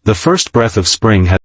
The first breath of spring has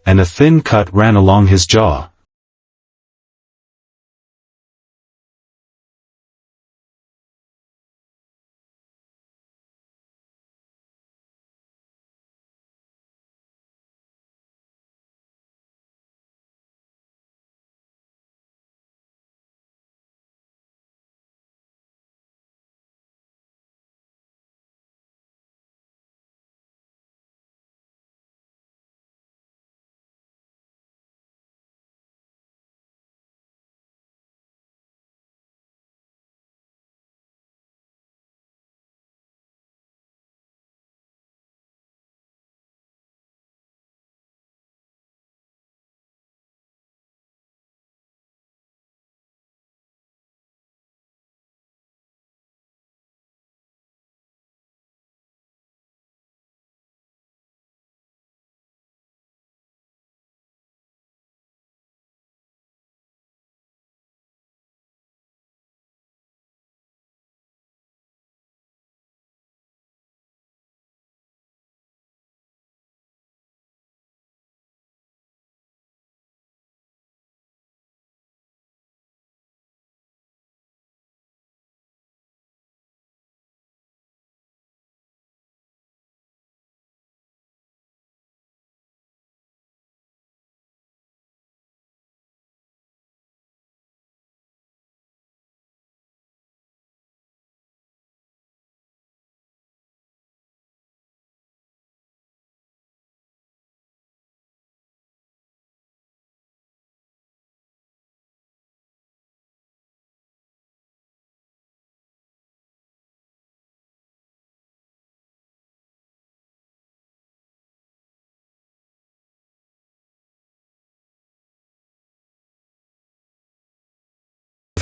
and a thin cut ran along his jaw.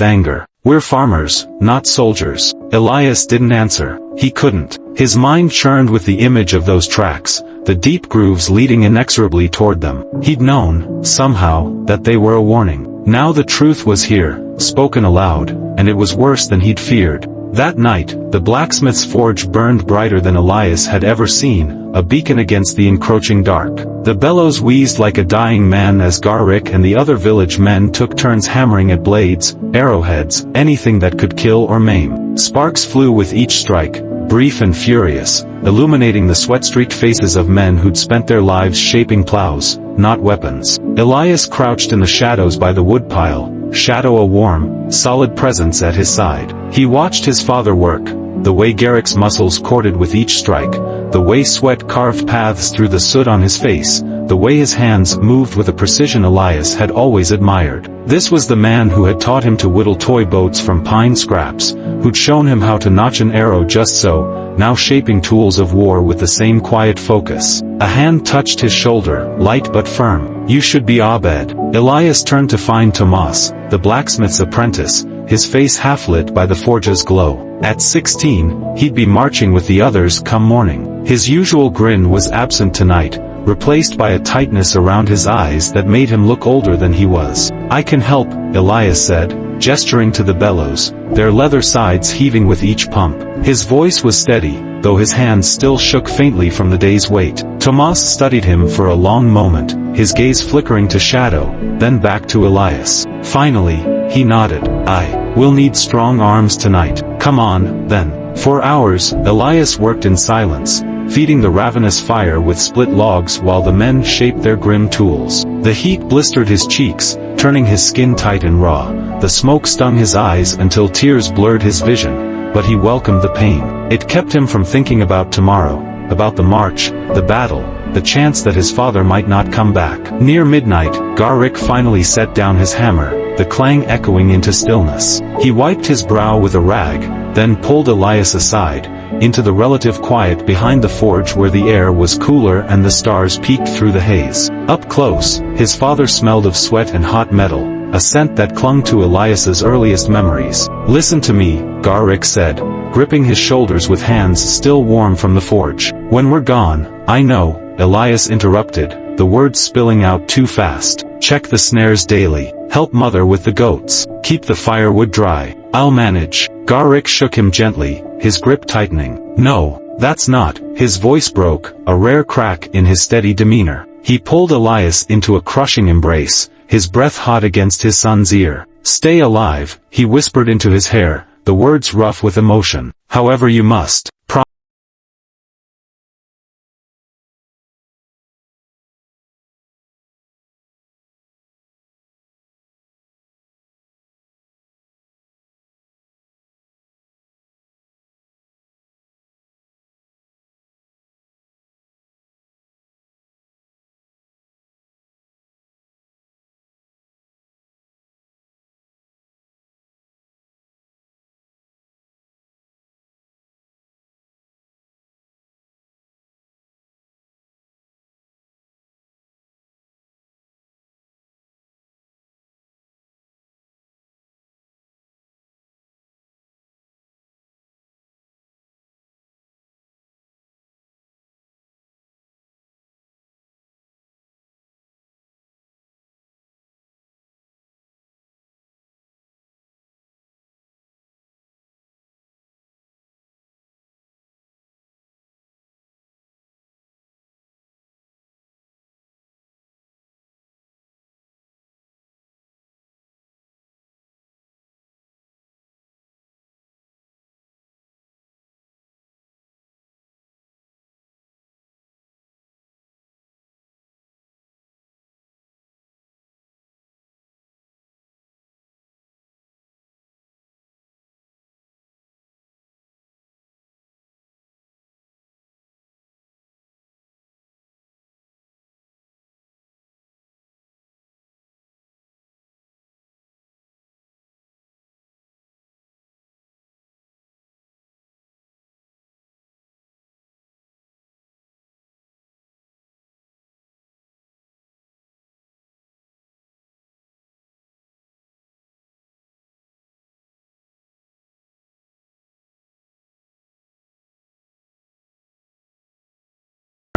anger. "We're farmers, not soldiers." Elias didn't answer. He couldn't. His mind churned with the image of those tracks, the deep grooves leading inexorably toward them. He'd known, somehow, that they were a warning. Now the truth was here, spoken aloud, and it was worse than he'd feared. That night, the blacksmith's forge burned brighter than Elias had ever seen, a beacon against the encroaching dark. The bellows wheezed like a dying man as Garrick and the other village men took turns hammering at blades, arrowheads, anything that could kill or maim. Sparks flew with each strike, brief and furious, illuminating the sweat-streaked faces of men who'd spent their lives shaping plows, not weapons. Elias crouched in the shadows by the woodpile, shadow a warm, solid presence at his side. He watched his father work, the way Garrick's muscles corded with each strike, the way sweat carved paths through the soot on his face, the way his hands moved with a precision Elias had always admired. This was the man who had taught him to whittle toy boats from pine scraps, who'd shown him how to notch an arrow just so, now shaping tools of war with the same quiet focus. A hand touched his shoulder, light but firm. "You should be Abed." Elias turned to find Tomas, the blacksmith's apprentice, his face half-lit by the forge's glow. At 16, he'd be marching with the others come morning. His usual grin was absent tonight, replaced by a tightness around his eyes that made him look older than he was. "I can help," Elias said, gesturing to the bellows, their leather sides heaving with each pump. His voice was steady, though his hands still shook faintly from the day's weight. Tomas studied him for a long moment, his gaze flickering to shadow, then back to Elias. Finally, he nodded. "We'll need strong arms tonight." "Come on, then." For hours, Elias worked in silence, feeding the ravenous fire with split logs while the men shaped their grim tools. The heat blistered his cheeks, turning his skin tight and raw. The smoke stung his eyes until tears blurred his vision, but he welcomed the pain. It kept him from thinking about tomorrow, about the march, the battle, the chance that his father might not come back. Near midnight, Garrick finally set down his hammer, the clang echoing into stillness. He wiped his brow with a rag, then pulled Elias aside, into the relative quiet behind the forge where the air was cooler and the stars peeked through the haze. Up close, his father smelled of sweat and hot metal, a scent that clung to Elias's earliest memories. "Listen to me," Garrick said, gripping his shoulders with hands still warm from the forge. "When we're gone." "I know," Elias interrupted, the words spilling out too fast. "Check the snares daily. Help mother with the goats. Keep the firewood dry. I'll manage." Garrick shook him gently, his grip tightening. "No, that's not." His voice broke, a rare crack in his steady demeanor. He pulled Elias into a crushing embrace, his breath hot against his son's ear. "Stay alive," he whispered into his hair, the words rough with emotion. "However you must.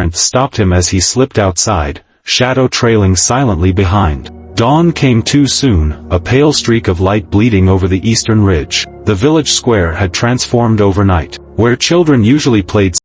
strength stopped him as he slipped outside, shadow trailing silently behind. Dawn came too soon, a pale streak of light bleeding over the eastern ridge. The village square had transformed overnight. Where children usually played